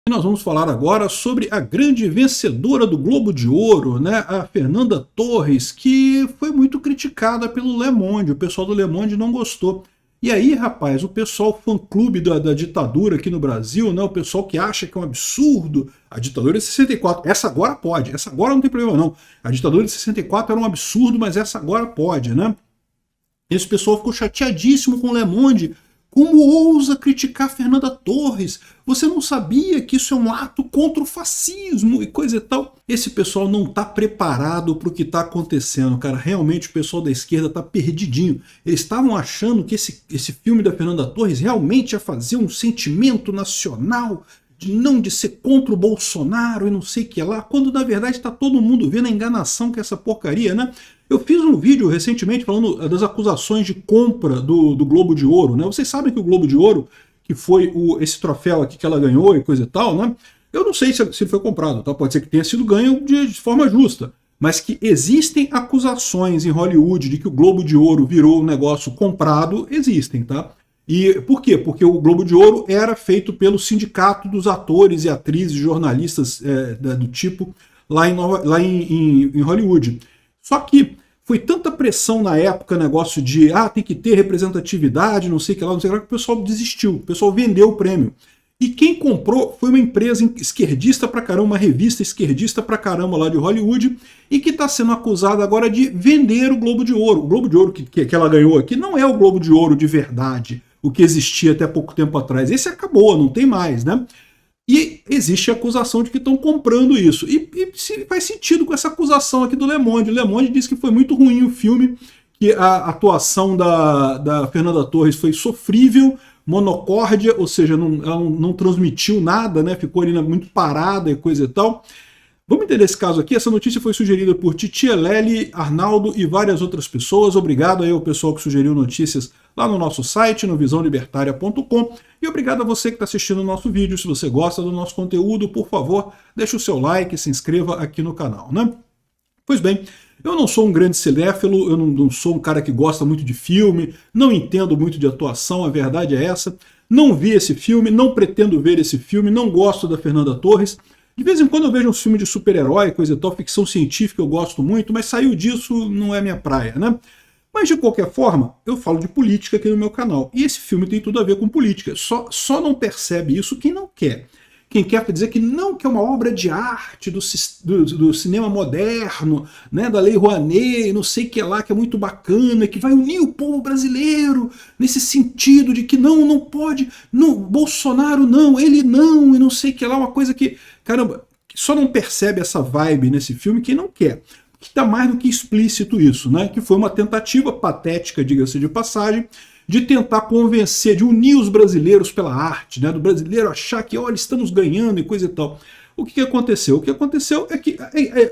E nós vamos falar agora sobre a grande vencedora do Globo de Ouro, né, a Fernanda Torres, que foi muito criticada pelo Le Monde. O pessoal do Le Monde não gostou. E aí, rapaz, o pessoal fã-clube da ditadura aqui no Brasil, né, o pessoal que acha que é um absurdo, a ditadura de 64, essa agora pode, essa agora não tem problema não. A ditadura de 64 era um absurdo, mas essa agora pode, né? Esse pessoal ficou chateadíssimo com o Le Monde. Como ousa criticar Fernanda Torres? Você não sabia que isso é um ato contra o fascismo e coisa e tal? Esse pessoal não está preparado para o que está acontecendo, cara. Realmente o pessoal da esquerda está perdidinho. Eles estavam achando que esse filme da Fernanda Torres realmente ia fazer um sentimento nacional, de ser contra o Bolsonaro e não sei o que lá, quando na verdade está todo mundo vendo a enganação que é essa porcaria, né? Eu fiz um vídeo recentemente falando das acusações de compra do Globo de Ouro, né? Vocês sabem que o Globo de Ouro, que foi esse troféu aqui que ela ganhou e coisa e tal, né? Eu não sei se ele foi comprado, tá? Pode ser que tenha sido ganho de forma justa, mas que existem acusações em Hollywood de que o Globo de Ouro virou um negócio comprado, existem, tá? E por quê? Porque o Globo de Ouro era feito pelo sindicato dos atores e atrizes, jornalistas do tipo lá em Hollywood. Só que foi tanta pressão na época, negócio de tem que ter representatividade, não sei o que lá, que o pessoal desistiu, o pessoal vendeu o prêmio. E quem comprou foi uma empresa esquerdista pra caramba, uma revista esquerdista pra caramba lá de Hollywood, e que está sendo acusada agora de vender o Globo de Ouro. O Globo de Ouro que ela ganhou aqui não é o Globo de Ouro de verdade, o que existia até pouco tempo atrás. Esse acabou, não tem mais, né? E existe a acusação de que estão comprando isso. E faz sentido com essa acusação aqui do Le Monde. O Le Monde disse que foi muito ruim o filme, que a atuação da Fernanda Torres foi sofrível, monocórdia, ou seja, ela não transmitiu nada, né? Ficou ali muito parada e coisa e tal. Vamos entender esse caso aqui. Essa notícia foi sugerida por Titia Lely, Arnaldo e várias outras pessoas. Obrigado aí ao pessoal que sugeriu notícias lá no nosso site, no visãolibertaria.com. E obrigado a você que está assistindo o nosso vídeo. Se você gosta do nosso conteúdo, por favor, deixe o seu like e se inscreva aqui no canal, né? Pois bem, eu não sou um grande cinéfilo, eu não sou um cara que gosta muito de filme, não entendo muito de atuação, a verdade é essa. Não vi esse filme, não pretendo ver esse filme, não gosto da Fernanda Torres. De vez em quando eu vejo um filme de super-herói, coisa e tal, ficção científica eu gosto muito, mas saiu disso não é minha praia, né? Mas de qualquer forma, eu falo de política aqui no meu canal. E esse filme tem tudo a ver com política. Só não percebe isso quem não quer. Quem quer dizer que não, que é uma obra de arte do cinema moderno, né, da Lei Rouanet, não sei o que lá, que é muito bacana, que vai unir o povo brasileiro nesse sentido de que não pode, não, Bolsonaro não, ele não, e não sei o que lá, uma coisa que, caramba, só não percebe essa vibe nesse filme quem não quer. Que está mais do que explícito isso, né? Que foi uma tentativa patética, diga-se de passagem, de tentar convencer, de unir os brasileiros pela arte, né? Do brasileiro achar que, olha, estamos ganhando e coisa e tal. O que aconteceu? O que aconteceu é que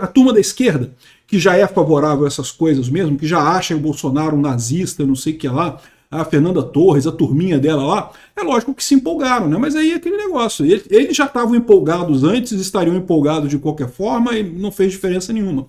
a turma da esquerda, que já é favorável a essas coisas mesmo, que já acha o Bolsonaro um nazista, não sei o que lá, a Fernanda Torres, a turminha dela lá, é lógico que se empolgaram, né? Mas aí é aquele negócio, eles já estavam empolgados antes, estariam empolgados de qualquer forma e não fez diferença nenhuma.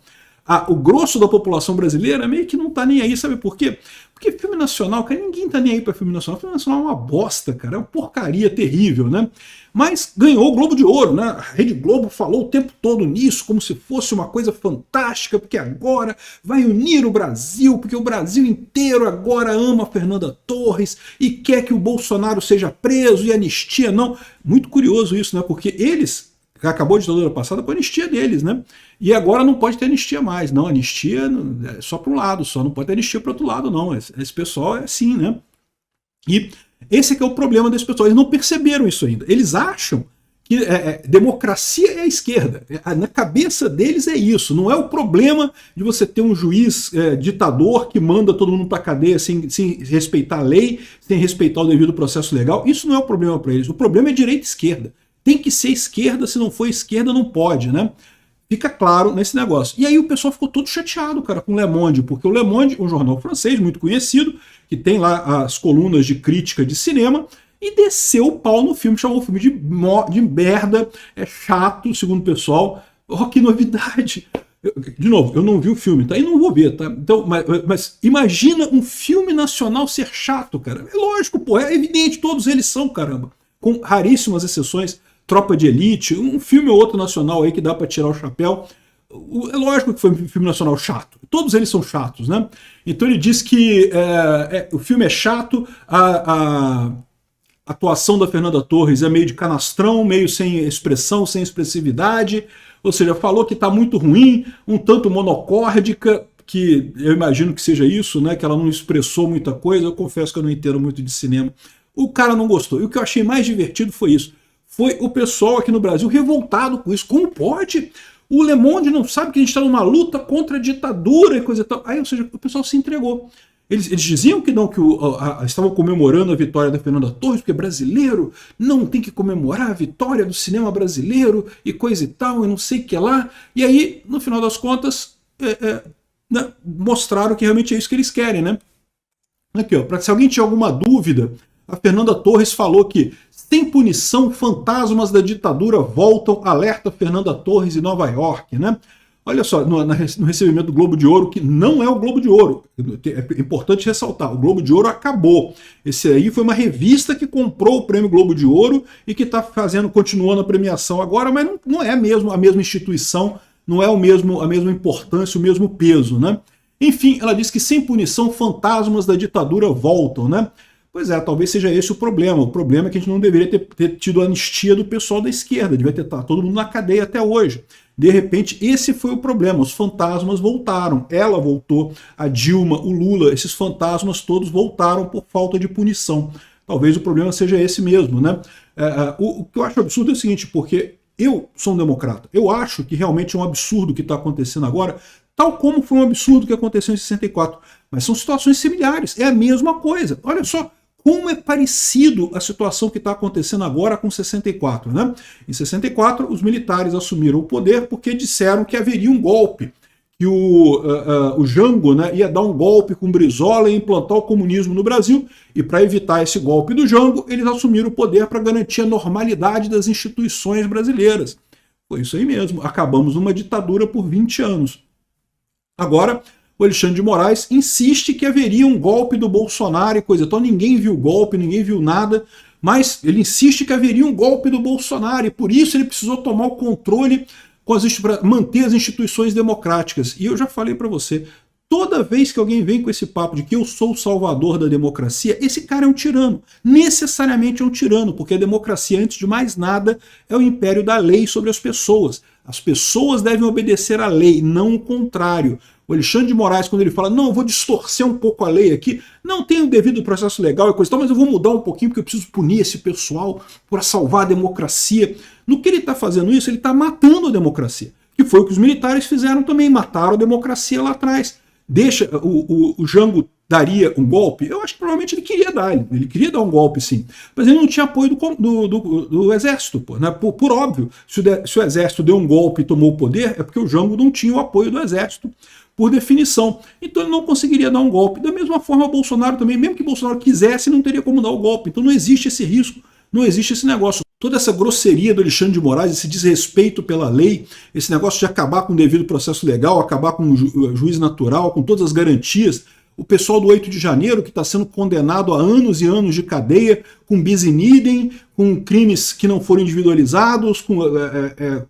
O grosso da população brasileira meio que não tá nem aí, sabe por quê? Porque filme nacional, cara, ninguém tá nem aí pra filme nacional. Filme nacional é uma bosta, cara, é uma porcaria terrível, né? Mas ganhou o Globo de Ouro, né? A Rede Globo falou o tempo todo nisso, como se fosse uma coisa fantástica, porque agora vai unir o Brasil, porque o Brasil inteiro agora ama a Fernanda Torres e quer que o Bolsonaro seja preso e anistia não. Muito curioso isso, né? Porque eles... Acabou a ditadura passada com a anistia deles, né? E agora não pode ter anistia mais. Não, anistia é só para um lado, só não pode ter anistia para outro lado, não. Esse pessoal é assim, né? E esse é que é o problema desse pessoal. Eles não perceberam isso ainda. Eles acham que democracia é a esquerda. Na cabeça deles é isso. Não é o problema de você ter um juiz ditador que manda todo mundo para a cadeia sem respeitar a lei, sem respeitar o devido processo legal. Isso não é o problema para eles. O problema é direita e esquerda. Tem que ser esquerda, se não for esquerda não pode, né? Fica claro nesse negócio. E aí o pessoal ficou todo chateado, cara, com o Le Monde, porque o Le Monde, um jornal francês muito conhecido, que tem lá as colunas de crítica de cinema, e desceu o pau no filme, chamou o filme de merda, é chato, segundo o pessoal. Oh, que novidade! De novo, eu não vi o filme, tá? E não vou ver, tá? Então, mas imagina um filme nacional ser chato, cara. É lógico, pô, é evidente, todos eles são, caramba. Com raríssimas exceções. Tropa de Elite, um filme ou outro nacional aí que dá para tirar o chapéu. É lógico que foi um filme nacional chato. Todos eles são chatos, né? Então ele diz que o filme é chato, a atuação da Fernanda Torres é meio de canastrão, meio sem expressão, sem expressividade, ou seja, falou que está muito ruim, um tanto monocórdica, que eu imagino que seja isso, né? Que ela não expressou muita coisa. Eu confesso que eu não entendo muito de cinema. O cara não gostou. E o que eu achei mais divertido foi isso. Foi o pessoal aqui no Brasil revoltado com isso. Como pode? O Le Monde não sabe que a gente está numa luta contra a ditadura e coisa e tal. Aí, ou seja, o pessoal se entregou. Eles diziam que não, que estavam comemorando a vitória da Fernanda Torres, porque brasileiro não tem que comemorar a vitória do cinema brasileiro e coisa e tal, e não sei o que lá. E aí, no final das contas, né, mostraram que realmente é isso que eles querem, né? Aqui, ó, para se alguém tiver alguma dúvida, a Fernanda Torres falou que sem punição, fantasmas da ditadura voltam, alerta Fernanda Torres em Nova York, né? Olha só, no recebimento do Globo de Ouro, que não é o Globo de Ouro, é importante ressaltar, o Globo de Ouro acabou. Esse aí foi uma revista que comprou o prêmio Globo de Ouro e que está continuando a premiação agora, mas não é mesmo a mesma instituição, não é a mesma importância, o mesmo peso, né? Enfim, ela diz que sem punição, fantasmas da ditadura voltam, né? Pois é, talvez seja esse o problema. O problema é que a gente não deveria ter tido a anistia do pessoal da esquerda, devia ter todo mundo na cadeia até hoje. De repente, esse foi o problema, os fantasmas voltaram, ela voltou, a Dilma, o Lula, esses fantasmas todos voltaram por falta de punição. Talvez o problema seja esse mesmo, né? O que eu acho absurdo é o seguinte, porque eu sou um democrata, eu acho que realmente é um absurdo o que está acontecendo agora, tal como foi um absurdo o que aconteceu em 64, mas são situações similares, é a mesma coisa. Olha só, como é parecido a situação que está acontecendo agora com 64, né? Em 64, os militares assumiram o poder porque disseram que haveria um golpe, que o Jango, né, ia dar um golpe com Brizola e implantar o comunismo no Brasil, e para evitar esse golpe do Jango, eles assumiram o poder para garantir a normalidade das instituições brasileiras. Foi isso aí mesmo, acabamos numa ditadura por 20 anos. Agora, o Alexandre de Moraes insiste que haveria um golpe do Bolsonaro e coisa. Então ninguém viu o golpe, ninguém viu nada, mas ele insiste que haveria um golpe do Bolsonaro e por isso ele precisou tomar o controle para manter as instituições democráticas. E eu já falei para você, toda vez que alguém vem com esse papo de que eu sou o salvador da democracia, esse cara é um tirano. Necessariamente é um tirano, porque a democracia, antes de mais nada, é o império da lei sobre as pessoas. As pessoas devem obedecer à lei, não o contrário. O Alexandre de Moraes, quando ele fala, não, eu vou distorcer um pouco a lei aqui, não tem o devido processo legal e coisa e tal, mas eu vou mudar um pouquinho porque eu preciso punir esse pessoal para salvar a democracia. No que ele está fazendo isso, ele está matando a democracia, que foi o que os militares fizeram também, mataram a democracia lá atrás. Deixa, o Jango daria um golpe? Eu acho que provavelmente ele queria dar um golpe sim, mas ele não tinha apoio do exército, pô, né? Por óbvio, se o exército deu um golpe e tomou o poder, é porque o Jango não tinha o apoio do exército, por definição. Então ele não conseguiria dar um golpe. Da mesma forma, o Bolsonaro também, mesmo que o Bolsonaro quisesse, não teria como dar o golpe. Então não existe esse risco, não existe esse negócio. Toda essa grosseria do Alexandre de Moraes, esse desrespeito pela lei, esse negócio de acabar com o devido processo legal, acabar com o juiz natural, com todas as garantias, o pessoal do 8 de janeiro, que está sendo condenado a anos e anos de cadeia, com bis in idem, com crimes que não foram individualizados, com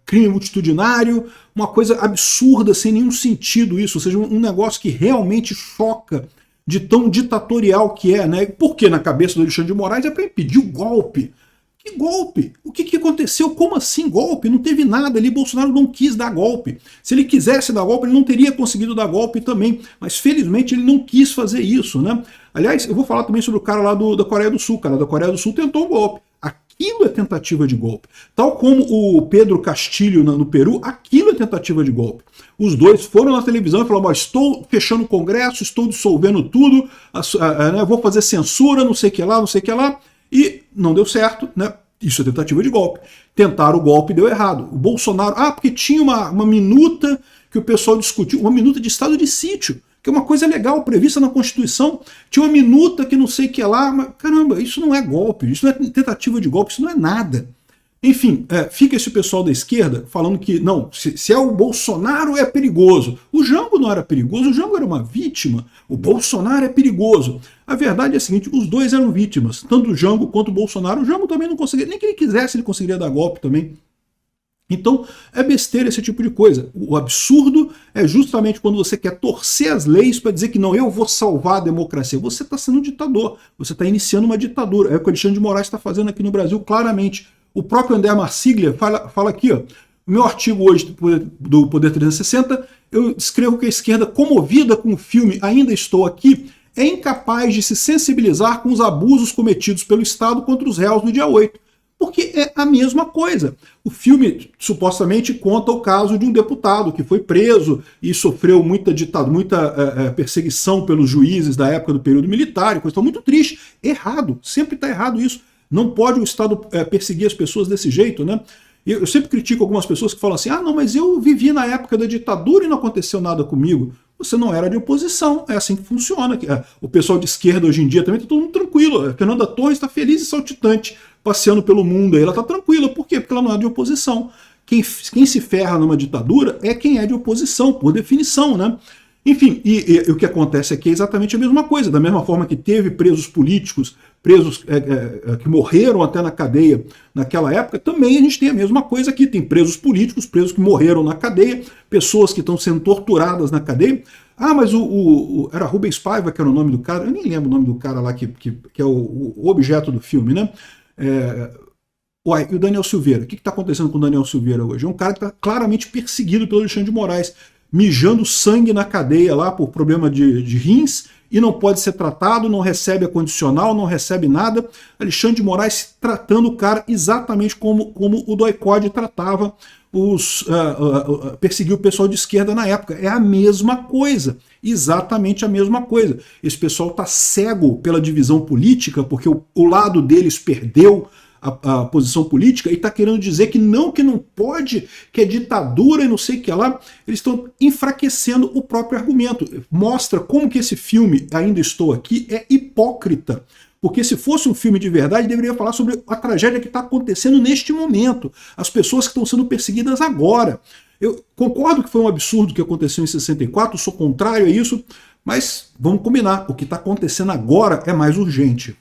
crime multitudinário, uma coisa absurda, sem nenhum sentido isso, ou seja, um negócio que realmente choca de tão ditatorial que é, né? Porque na cabeça do Alexandre de Moraes é para impedir o golpe. Que golpe? O que aconteceu? Como assim golpe? Não teve nada ali, Bolsonaro não quis dar golpe. Se ele quisesse dar golpe, ele não teria conseguido dar golpe também, mas felizmente ele não quis fazer isso, né? Aliás, eu vou falar também sobre o cara lá da Coreia do Sul. O cara da Coreia do Sul tentou um golpe. Aquilo é tentativa de golpe. Tal como o Pedro Castillo no Peru, aquilo é tentativa de golpe. Os dois foram na televisão e falaram, estou fechando o Congresso, estou dissolvendo tudo, vou fazer censura, não sei o que lá, não sei o que lá. E não deu certo, né? Isso é tentativa de golpe. Tentaram o golpe e deu errado. O Bolsonaro, porque tinha uma minuta que o pessoal discutiu, uma minuta de estado de sítio, que é uma coisa legal, prevista na Constituição. Tinha uma minuta que não sei o que lá, mas caramba, isso não é golpe, isso não é tentativa de golpe, isso não é nada. Enfim, fica esse pessoal da esquerda falando que não, se é o Bolsonaro é perigoso. O Jango não era perigoso, o Jango era uma vítima. O Bolsonaro é perigoso. A verdade é a seguinte, os dois eram vítimas, tanto o Jango quanto o Bolsonaro. O Jango também não conseguia, nem que ele quisesse ele conseguiria dar golpe também. Então, é besteira esse tipo de coisa. O absurdo é justamente quando você quer torcer as leis para dizer que não, eu vou salvar a democracia. Você está sendo um ditador, você está iniciando uma ditadura. É o que o Alexandre de Moraes está fazendo aqui no Brasil claramente. O próprio André Marsiglia fala aqui, ó, no meu artigo hoje do Poder 360, eu escrevo que a esquerda, comovida com o filme Ainda Estou Aqui, é incapaz de se sensibilizar com os abusos cometidos pelo Estado contra os réus no dia 8. Porque é a mesma coisa. O filme supostamente conta o caso de um deputado que foi preso e sofreu muita perseguição pelos juízes da época do período militar, coisa muito triste. Errado, sempre está errado isso. Não pode o Estado perseguir as pessoas desse jeito, né? Eu sempre critico algumas pessoas que falam assim, ah, não, mas eu vivi na época da ditadura e não aconteceu nada comigo. Você não era de oposição, é assim que funciona. O pessoal de esquerda hoje em dia também está todo mundo tranquilo. A Fernanda Torres está feliz e saltitante, passeando pelo mundo aí. Ela está tranquila, por quê? Porque ela não é de oposição. Quem se ferra numa ditadura é quem é de oposição, por definição, né? Enfim, e o que acontece aqui é exatamente a mesma coisa. Da mesma forma que teve presos políticos, presos que morreram até na cadeia naquela época, também a gente tem a mesma coisa aqui. Tem presos políticos, presos que morreram na cadeia, pessoas que estão sendo torturadas na cadeia. Ah, mas era Rubens Paiva que era o nome do cara, eu nem lembro o nome do cara lá que é o objeto do filme, né? E o Daniel Silveira? O que está acontecendo com o Daniel Silveira hoje? É um cara que está claramente perseguido pelo Alexandre de Moraes, mijando sangue na cadeia lá por problema de rins e não pode ser tratado, não recebe a condicional, não recebe nada. Alexandre de Moraes tratando o cara exatamente como o DOI-CODE tratava perseguiu o pessoal de esquerda na época. É a mesma coisa, exatamente a mesma coisa. Esse pessoal está cego pela divisão política, porque o lado deles perdeu a posição política e está querendo dizer que não pode, que é ditadura e não sei o que lá. Eles estão enfraquecendo o próprio argumento. Mostra como que esse filme, Ainda Estou Aqui, é hipócrita. Porque se fosse um filme de verdade, deveria falar sobre a tragédia que está acontecendo neste momento. As pessoas que estão sendo perseguidas agora. Eu concordo que foi um absurdo que aconteceu em 64, sou contrário a isso, mas vamos combinar, o que está acontecendo agora é mais urgente.